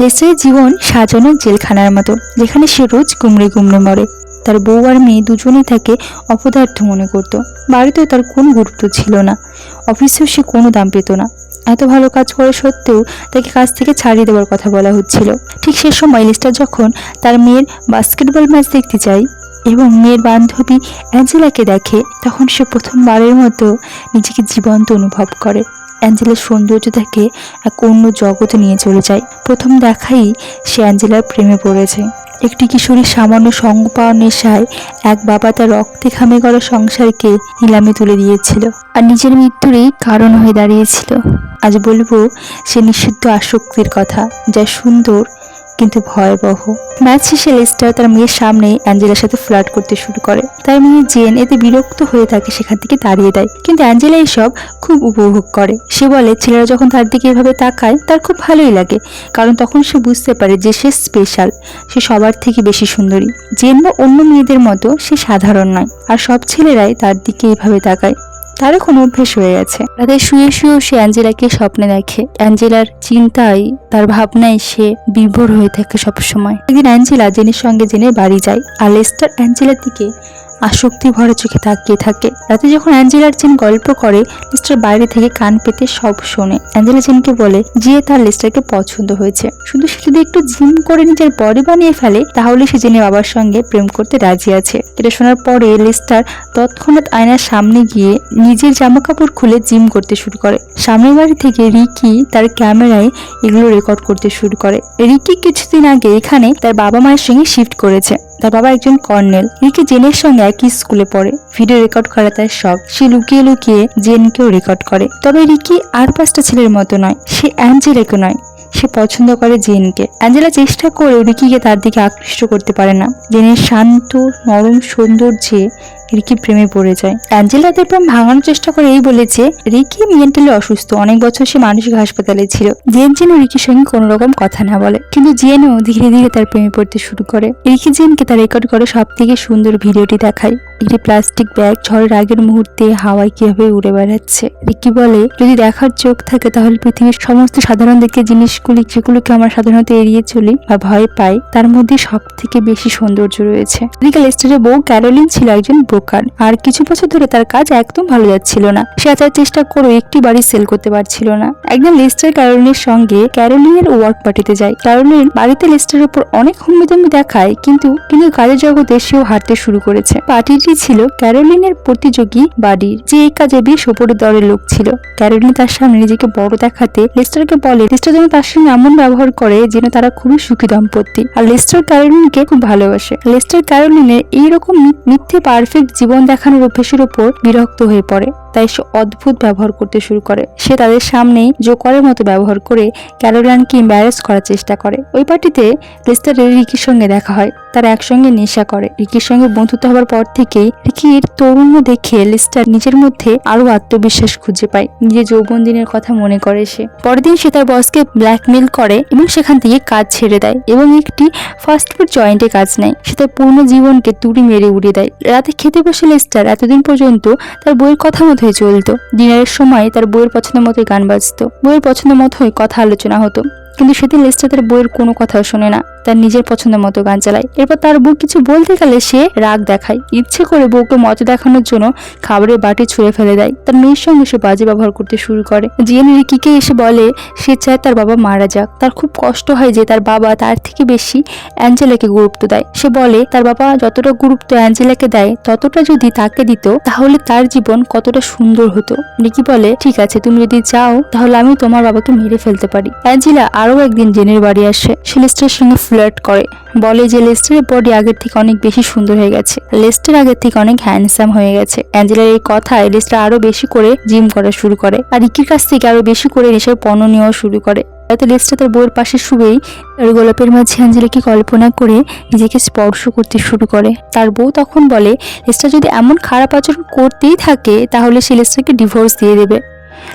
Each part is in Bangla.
লেস্টারের জীবন সাজানো জেলখানার মতো, যেখানে সে রোজ গুমড়ে গুমড়ে মরে। তার বউ আর মেয়ে দুজনেই তাকে অপদার্থ মনে করত। বাড়িতেও তার কোনো গুরুত্ব ছিল না, অফিসেও সে কোনো দাম পেত না। এত ভালো কাজ করা সত্ত্বেও তাকে কাজ থেকে ছাড়িয়ে দেওয়ার কথা বলা হচ্ছিল। ঠিক সে সময় লেস্টার যখন তার মেয়ের বাস্কেটবল ম্যাচ দেখতে যায় এবং মেয়ের বান্ধবী অ্যাঞ্জেলাকে দেখে, তখন সে প্রথমবারের মতো নিজেকে জীবন্ত অনুভব করে। অ্যাঞ্জেলার সৌন্দর্য তাকে এক অন্য জগতে নিয়ে চলে যায়। প্রথম দেখাই সে অ্যাঞ্জেলার প্রেমে পড়েছে। একটি কিশোরীর সামান্য সঙ্গ পাওয়ার নেশায় এক বাবা তার রক্তে ঘামে গড়া সংসারকে নিলামে তুলে দিয়েছিল আর নিজের মৃত্যুরই কারণ হয়ে দাঁড়িয়েছিল। আজ বলবো সে নিষিদ্ধ আসক্তির কথা, যা সুন্দর কিন্তু ভয়াবহ। ম্যাচ শেষে লেস্টার তার মেয়ের সামনে অ্যাঞ্জেলার সাথে ফ্লার্ট করতে শুরু করে। তার মেয়ে জেন এতে বিরক্ত হয়ে তাকে সেখান থেকে তাড়িয়ে দেয়, কিন্তু অ্যাঞ্জেলা এসব খুব উপভোগ করে। সে বলে ছেলেরা যখন তার দিকে এভাবে তাকায় তার খুব ভালোই লাগে, কারণ তখন সে বুঝতে পারে যে সে স্পেশাল, সে সবার থেকে বেশি সুন্দরী। জেন বা অন্য মেয়েদের মতো সে সাধারণ নয়, আর সব ছেলেরাই তার দিকে এভাবে তাকায়। তার এখন অভ্যেস হয়ে গেছে। রাতে শুয়ে শুয়েও সে অ্যাঞ্জেলাকে স্বপ্নে দেখে। অ্যাঞ্জেলার চিন্তায়, তার ভাবনায় সে বিভোর হয়ে থাকে সবসময়। একদিন অ্যাঞ্জেলা জেনের সঙ্গে জেনের বাড়ি যায়, আর লেস্টার অ্যাঞ্জেলার দিকে আসক্তি ভরা চোখে তাকিয়ে থাকে। রাতে যখন অ্যাঞ্জেলার জেন গল্প করে, লেস্টার বাইরে থেকে কান পেতে সব শোনে। অ্যাঞ্জেলা জেনকে বলে যে তার লেস্টারকে পছন্দ হয়েছে, শুধু সে যদি একটু জিম করে নিজের বডি বানিয়ে ফেলে তাহলে সে জেনের বাবার সঙ্গে প্রেম করতে রাজি আছে। এটা শোনার পরে লেস্টার তৎক্ষণাৎ আয়নার সামনে গিয়ে নিজের জামা কাপড় খুলে জিম করতে শুরু করে। সামনের বাড়ি থেকে রিকি তার ক্যামেরায় এগুলো রেকর্ড করতে শুরু করে। রিকি কিছুদিন আগে এখানে তার বাবা মায়ের সঙ্গে শিফট করেছে। তার বাবা একজন কর্নেল। রিকি জেনের সঙ্গে একই স্কুলে পড়ে। ভিডিও রেকর্ড করা তার শখ। সে লুকিয়ে লুকিয়ে জেনকেও রেকর্ড করে। তবে রিকি আর 5টা ছেলের মতো নয়, সে অ্যাঞ্জেলাকে নয়, সে পছন্দ করে জেনকে। অ্যাঞ্জেলা চেষ্টা করে রিকিকে তার দিকে আকৃষ্ট করতে পারে না। জেনের শান্ত নরম সৌন্দর্যে রিকি প্রেমে পড়ে যায়। অ্যাঞ্জেলা তাদের প্রেম ভাঙানোর চেষ্টা করে এই বলে যে রিকি মেন্টালি অসুস্থ, অনেক বছর সে মানসিক হাসপাতালে ছিল। জেন যেন রিকির সঙ্গে কোনো রকম কথা না বলে, কিন্তু জেনও ধীরে ধীরে তার প্রেমে পড়তে শুরু করে। রিকি জেনকে তার রেকর্ড করে সব থেকে সুন্দর ভিডিওটি দেখায়। একটি প্লাস্টিক ব্যাগ ঝড়ের আগের মুহূর্তে হাওয়ায় কিভাবে উড়ে বেড়াচ্ছে। রিকি বলে, যদি দেখার চোখ থাকে তাহলে পৃথিবীর সমস্ত সাধারণ দেখে জিনিসগুলি, যেগুলোকে আমরা সাধারণত এড়িয়ে চলি বা ভয় পাই, তার মধ্যে সব থেকে বেশি সৌন্দর্য রয়েছে। এদিকে লেস্টারের বউ ক্যারোলিন ছিল একজন ব্রোকার, আর কিছু বছর ধরে তার কাজ একদম ভালো যাচ্ছিল না। সে আচার চেষ্টা করেও একটি বাড়ি সেল করতে পারছিল না। একদিন লেস্টার ক্যারোলিনের সঙ্গে ক্যারোলিনের ওয়ার্ক পার্টিতে যায়। ক্যারোলিন বাড়িতে লেস্টারের উপর অনেক হুমড়িদম্বি দেখায়, কিন্তু কাজের জগতে সেও হাঁটতে শুরু করেছে। পার্টিটি ছিল ক্যারোলিনের প্রতিযোগী বাড়ির, যে এই কাজে বেশ ওপরের দরের লোক ছিল। ক্যারোলিন তার সামনে নিজেকে বড় দেখাতে লেস্টারকে বলে লেস্টার যেন তার সঙ্গে এমন ব্যবহার করে যেন তারা খুবই সুখী দম্পতি, আর লেস্টার ক্যারোলিনকে খুব ভালোবাসে। লেস্টার ক্যারোলিনের এইরকম মিথ্যে পারফেক্ট জীবন দেখানোর অভ্যেসের উপর বিরক্ত হয়ে পড়ে, তাই সে অদ্ভুত ব্যবহার করতে শুরু করে। সে তাদের সামনেই জোকারের মতো ব্যবহার করে ক্যারোলিনকে এম্বারেস করার চেষ্টা করে। ওই পার্টিতে লেস্টারের রিকির সঙ্গে দেখা হয়। তারা একসঙ্গে নেশা করে। রিকির সঙ্গে বন্ধুত্ব হবার পর থেকেই রিকির তরুণ্য দেখে লেস্টার নিজের মধ্যে আরো আত্মবিশ্বাস খুঁজে পায়। নিজের যৌবন দিনের কথা মনে করে সে। পরের দিন সে তার বসকে ব্ল্যাকমেল করে এবং সেখান থেকে কাজ ছেড়ে দেয় এবং একটি ফাস্টফুড জয়েন্টে কাজ নেয়। সে তার পূর্ণ জীবনকে তুড়ি মেরে উড়িয়ে দেয়। রাতে খেতে বসে লেস্টার এতদিন পর্যন্ত তার বইয়ের কথা মতোই চলতো। ডিনারের সময় তার বইয়ের পছন্দ মতোই গান বাজতো, বইয়ের পছন্দ মতোই কথা আলোচনা হতো। কিন্তু সেদিন লেস্টার তার বইয়ের কোনো কথাও শোনে না, তার নিজের পছন্দ মতো গান চালায়। এরপর তার বউ কিছু বলতে গেলে সে রাগ দেখায়। ইচ্ছে করে বউকে মজা দেখানোর জন্য খাবারের বাটি ছুঁড়ে ফেলে দেয়। তার মেয়ের সঙ্গে সে বাজে ব্যবহার করতে শুরু করে। জিএন রিকিকে এসে বলে সে চায় তার বাবা মারা যাক। তার খুব কষ্ট হয় যে তার বাবা তার থেকে বেশি অ্যাঞ্জেলাকে গুরুত্ব দেয়। সে বলে তার বাবা যতটা গুরুত্ব অ্যাঞ্জেলাকে দেয় ততটা যদি তাকে দিত তাহলে তার জীবন কতটা সুন্দর হতো। রিকি বলে, ঠিক আছে, তুমি যদি চাও তাহলে আমি তোমার বাবাকে মেরে ফেলতে পারি। অ্যাঞ্জেলা আরো একদিন জেনের বাড়ি আসে। সে লেস্টারের সঙ্গে ফ্লার্ট করে, বলে যে লেস্টারের বডি আগের থেকে অনেক বেশি সুন্দর হয়ে গেছে, লেস্টার আগের থেকে অনেক হ্যান্ডসাম হয়ে গেছে। অ্যাঞ্জেলার এই কথায় লেস্টার আরো বেশি করে জিম করা শুরু করে, আর রিকির কাছ থেকে আরো বেশি করে নেশার পণ্য নেওয়া শুরু করে। তাতে লেস্টার তার বউয়ের পাশে শুয়েই তার গোলাপের মাঝে অ্যাঞ্জেলাকে কল্পনা করে নিজেকে স্পর্শ করতে শুরু করে। তার বউ তখন বলে লেস্টার যদি এমন খারাপ আচরণ করতেই থাকে তাহলে সে লেস্টারকে ডিভোর্স দিয়ে দেবে।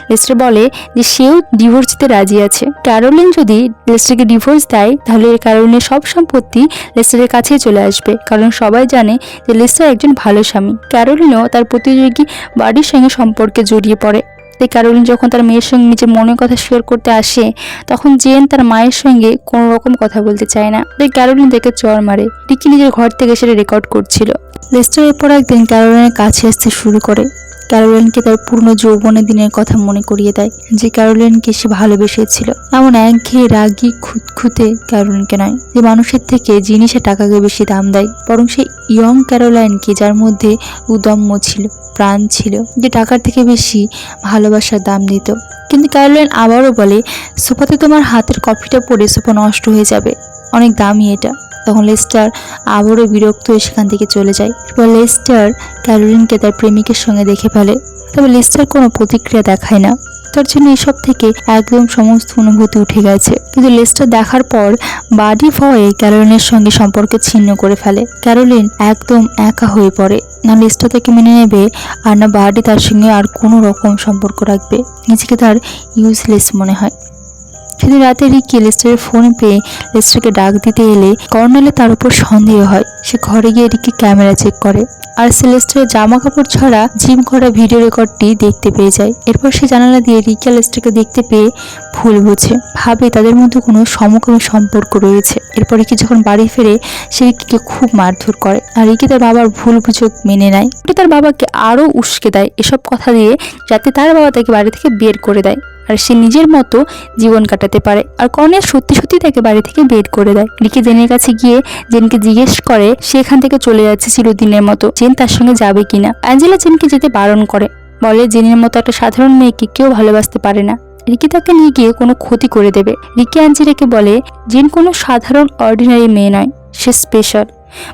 লেস্টার বলে যে সেও ডিভোর্স দিতে রাজি আছে। ক্যারোলিন যদি লেস্টারকে ডিভোর্স দেয় তাহলে ক্যারোলিনের সব সম্পত্তি লেস্টারের কাছেই চলে আসবে, কারণ সবাই জানে যে লেস্টার একজন ভালো স্বামী। ক্যারোলিনও তার প্রতিযোগী বাড়ির সঙ্গে সম্পর্কে জড়িয়ে পড়ে। ক্যারোলিন যখন তার মেয়ের সঙ্গে নিজের মনের কথা শেয়ার করতে আসে, তখন জেন তার মায়ের সঙ্গে কোনো রকম কথা বলতে চায় না। তাই ক্যারোলিন দেখে চড় মারে। রিকি নিজের ঘর থেকে সেটা রেকর্ড করছিল। লেস্টার এরপর একদিন ক্যারোলিনের কাছে আসতে শুরু করে। ক্যারোলিনকে তার পুরনো যৌবনের দিনের কথা মনে করিয়ে দেয়, যে ক্যারোলিনকে সে ভালোবেসেছিল। এমন একঘেয়ে রাগী খুঁতখুঁতে ক্যারোলিনকে নয়, যে মানুষের থেকে জিনিসের টাকাকে বেশি দাম দেয়, বরং সেই ইয়ং ক্যারোলাইনকে, যার মধ্যে উদম্য ছিল, প্রাণ ছিল, যে টাকার থেকে বেশি ভালোবাসার দাম দিত। কিন্তু ক্যারোলাইন আবারও বলে, সোফাতে তোমার হাতের কফিটা পড়ে সোফা নষ্ট হয়ে যাবে, অনেক দামি এটা। তখন লেস্টার আবারও বিরক্ত হয়ে সেখান থেকে চলে যায়। এরপর লেস্টার ক্যারোলিনকে তার প্রেমিকের সঙ্গে দেখে ফেলে, তবে লেস্টার কোনো প্রতিক্রিয়া দেখায় না। তার জন্য এসব থেকে একদম সমস্ত অনুভূতি উঠে গেছে। কিন্তু লেস্টার দেখার পর বাডি ভয়ে ক্যারোলিনের সঙ্গে সম্পর্ক ছিন্ন করে ফেলে। ক্যারোলিন একদম একা হয়ে পড়ে। না লেস্টার তাকে মেনে নেবে, আর না বাডি তার সঙ্গে আর কোনো রকম সম্পর্ক রাখবে। নিজেকে তার ইউজলেস মনে হয়। সেদিন রাতে রিকি লেস্টারের ফোন পেয়ে লেস্টারকে ডাক দিতে এলে কর্নেলের তার উপর সন্দেহ হয়। সে ঘরে গিয়ে রিকি ক্যামেরা চেক করে, আর সে লেস্টারের জামা কাপড় ছাড়া জিম করা ভিডিও রেকর্ডটি দেখতে পেয়ে যায়। এরপর সে জানালা দিয়ে রিকি আর লেস্টারকে দেখতে পেয়ে ভুল বোঝে, ভাবে তাদের মধ্যে কোনো সমকামী সম্পর্ক রয়েছে। এরপর রিকি যখন বাড়ি ফেরে, সে রিকিকে খুব মারধর করে, আর রিকি তার বাবার ভুল বুঝক মেনে নেয়। তার বাবাকে আরও উস্কে দেয় এসব কথা দিয়ে, যাতে তার বাবা তাকে বাড়ি থেকে বের করে দেয় আর সে নিজের মতো জীবন কাটাতে পারে। আর কর্নেল সত্যি সত্যি তাকে বাড়ি থেকে বের করে দেয়। রিকি জেনের কাছে গিয়ে জেনকে জিজ্ঞেস করে সে এখান থেকে চলে যাচ্ছে চিরদিনের মতো, জেন তার সঙ্গে যাবে কিনা। অ্যাঞ্জেলা জেনকে যেতে বারণ করে, বলে জেনের মতো একটা সাধারণ মেয়েকে কেউ ভালোবাসতে পারে না, রিকি তাকে নিয়ে গিয়ে কোনো ক্ষতি করে দেবে। রিকি অ্যাঞ্জেলাকে বলে জেন কোনো সাধারণ অর্ডিনারি মেয়ে নয়, সে স্পেশাল,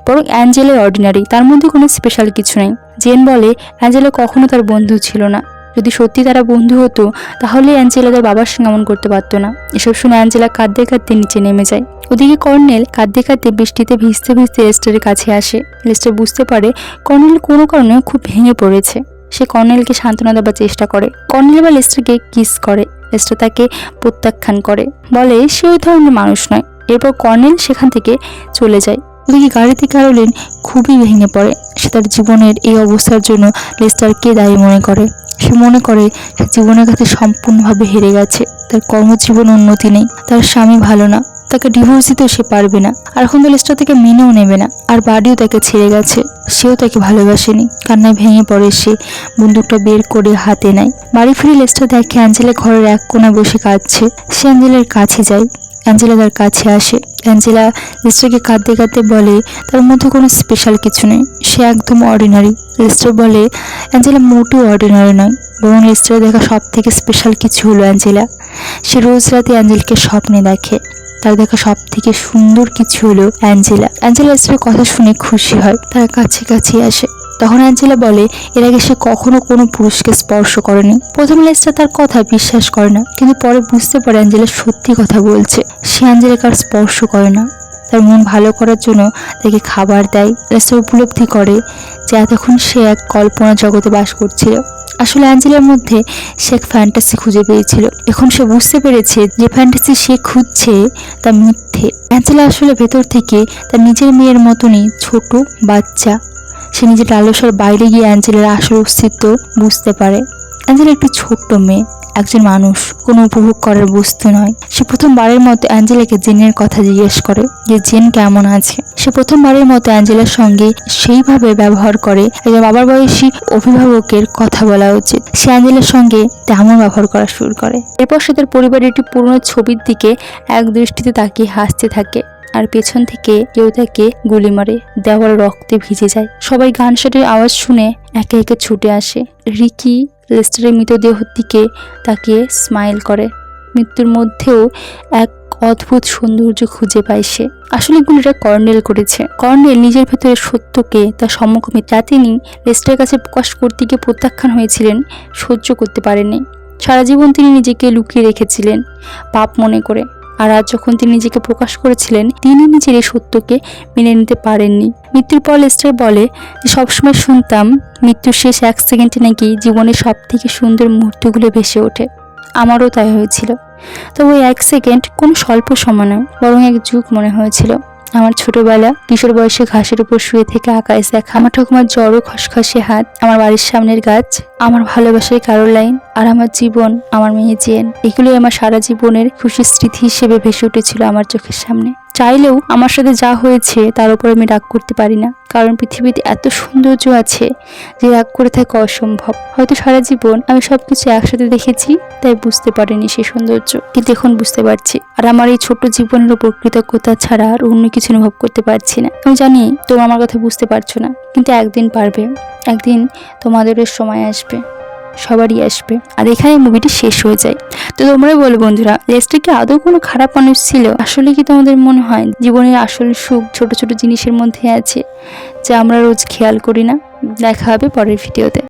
বরং অ্যাঞ্জেলা অর্ডিনারি, তার মধ্যে কোনো স্পেশাল কিছু নেই। জেন বলে অ্যাঞ্জেলা কখনো তার বন্ধু ছিল না, যদি সত্যি তারা বন্ধু হতো তাহলে অ্যাঞ্জেলা তার বাবার সঙ্গে এমন করতে পারতো না। এসব শুনে অ্যাঞ্জেলা কাঁদতে কাঁদতে নিচে নেমে যায়। ওদিকে কর্নেল কাঁদতে কাঁদতে বৃষ্টিতে ভিজতে ভিজতে লেস্টারের কাছে আসে। লেস্টার বুঝতে পারে কর্নেল কোনো কারণে খুব ভেঙে পড়েছে। সে কর্নেলকে সান্ত্বনা দেওয়ার চেষ্টা করে। কর্নেল বা লেস্টারকে কিস করে। লেস্টার তাকে প্রত্যাখ্যান করে, বলে সে ওই ধরনের মানুষ নয়। এরপর কর্নেল সেখান থেকে চলে যায়। ওদিকে গাড়িতে ক্যারোলিন খুবই ভেঙে পড়ে। সে তার জীবনের এই অবস্থার জন্য লেস্টারকে দায়ী মনে করে। সে মনে করে সে জীবনের কাছে সম্পূর্ণভাবে হেরে গেছে। তার কর্মজীবন উন্নতি নেই, তার স্বামী ভালো না, তাকে ডিভোর্স দিতেও সে পারবে না, আর এখন তো লেস্টার তাকে মেনেও নেবে না, আর বাড়িও তাকে ছেড়ে গেছে। সেও তাকে ভালোবাসেনি। কান্নায় ভেঙে পড়ে সে, বন্দুকটা বের করে হাতে নেয়। বাড়ি ফিরে লেস্টার দেখে অ্যাঞ্জেলা ঘরের এক কোণায় বসে কাঁদছে। সে অ্যাঞ্জেলার কাছে যায়। অ্যাঞ্জেলা তার কাছে আসে। অ্যাঞ্জেলা লেস্টারকে কাঁদতে কাঁদতে বলে তার মধ্যে কোনো স্পেশাল কিছু নেই, সে একদম অর্ডিনারি। লেস্টার বলে অ্যাঞ্জেলা মোটেও অর্ডিনারি নয়, বরং লেস্টারের দেখা সব থেকে স্পেশাল কিছু হলো অ্যাঞ্জেলা। সে রোজ রাতে অ্যাঞ্জেলকে স্বপ্নে দেখে। তার দেখা সব থেকে সুন্দর কিছু হলো অ্যাঞ্জেলা। অ্যাঞ্জেলা লেস্টারের কথা শুনে খুশি হয়, তার কাছে কাছে আসে। তখন অ্যাঞ্জেলা বলে এর আগে সে কখনো কোনো পুরুষকে স্পর্শ করেনি। প্রথমে লেস্টার তার কথা বিশ্বাস করে না, কিন্তু পরে বুঝতে পারে অ্যাঞ্জেলা সত্যি কথা বলছে। সে অ্যাঞ্জেলাকে আর স্পর্শ করে না, তার মন ভালো করার জন্য তাকে খাবার দেয়। লেস্টার উপলব্ধি করে যে এতক্ষণ সে এক কল্পনা জগতে বাস করছিল। আসলে অ্যাঞ্জেলার মধ্যে সে এক ফ্যান্টাসি খুঁজে পেয়েছিল। এখন সে বুঝতে পেরেছে যে ফ্যান্টাসি সে খুঁজছে তা মিথ্যে। অ্যাঞ্জেলা আসলে ভেতর থেকে তার নিজের মেয়ের মতনই ছোট বাচ্চা। সে নিজের লালসার বাইরে গিয়ে অ্যাঞ্জেলার আসল অস্তিত্ব বুঝতে পারে। অ্যাঞ্জেলা একটি ছোট্ট মেয়ে, একজন মানুষ, কোনো উপভোগ করার বস্তু নয়। সে প্রথমবারের মতো অ্যাঞ্জেলাকে জেনের কথা জিজ্ঞেস করে যে জেন কেমন আছে। সে প্রথমবারের মতো অ্যাঞ্জেলার সঙ্গে সেইভাবে ব্যবহার করে একজন বাবার বয়সী অভিভাবকের কথা বলা উচিত। সে অ্যাঞ্জেলার সঙ্গে তেমন ব্যবহার করা শুরু করে। এরপর সে তার পরিবারের একটি পুরনো ছবির দিকে এক দৃষ্টিতে তাকিয়ে হাসতে থাকে, আর পেছন থেকে কেউ তাকে গুলি মারে। দেওয়াল রক্তে ভিজে যায়। সবাই গানশটের আওয়াজ শুনে একে একে ছুটে আসে। রিকি লেস্টারের মৃতদেহের দিকে তাকিয়ে স্মাইল করে। মৃত্যুর মধ্যেও এক অদ্ভুত সৌন্দর্য খুঁজে পায় সে। আসলে গুলিটা কর্নেল করেছে। কর্নেল নিজের ভেতরে সত্যকে তার সমকামী, যা তিনি লেস্টারের কাছে প্রকাশ করতে গিয়ে প্রত্যাখ্যান হয়েছিলেন, সহ্য করতে পারেননি। সারা জীবন তিনি নিজেকে লুকিয়ে রেখেছিলেন পাপ মনে করে, আর আজ যখন তিনি নিজেকে প্রকাশ করেছিলেন, তিনি নিজের এই সত্যকে মেনে নিতে পারেননি। মৃত্যুর পর লেস্টার বলে যে সবসময় শুনতাম মৃত্যুর শেষ এক সেকেন্ডে নাকি জীবনের সব থেকে সুন্দর মুহূর্তগুলো ভেসে ওঠে। আমারও তাই হয়েছিল। তবে ওই এক সেকেন্ড কোনো স্বল্প সময় নয়, বরং এক যুগ মনে হয়েছিল। আমার ছোটবেলা, কিশোর বয়সে ঘাসের উপর শুয়ে থেকে আকাশ দেখা, আমার ঠাকুমার জড়ো খসখসে হাত, আমার বাড়ির সামনের গাছ, আমার ভালোবাসার কারো লাইন, আর আমার জীবন, আমার মেয়ে জেন, এগুলোই আমার সারা জীবনের খুশির স্মৃতি হিসেবে ভেসে উঠেছিল আমার চোখের সামনে। চাইলেও আমার সাথে যা হয়েছে তার উপর আমি রাগ করতে পারি না, কারণ পৃথিবীতে এত সৌন্দর্য আছে যে রাগ করে থাকা অসম্ভব। হয়তো সারা জীবন আমি সবকিছু একসাথে দেখেছি, তাই বুঝতে পারিনি সেই সৌন্দর্য, কিন্তু এখন বুঝতে পারছি। আর আমার এই ছোট্ট জীবনের উপর কৃতজ্ঞতা ছাড়া আর অন্য কিছু অনুভব করতে পারছি না। আমি জানি তোমরা আমার কথা বুঝতে পারছো না, কিন্তু একদিন পারবে। একদিন তোমাদেরও সময় আসবে, সবারই আসবে। আর এখানে মুভিটি শেষ হয়ে যায়। তো তোমরাই বলো বন্ধুরা, লেস্টার কি আদৌ কোনো খারাপ মানুষ ছিল? আসলে কি তোমাদের মনে হয় জীবনের আসল সুখ ছোট ছোট জিনিসের মধ্যে আছে, যা আমরা রোজ খেয়াল করি না? দেখা হবে পরের ভিডিওতে।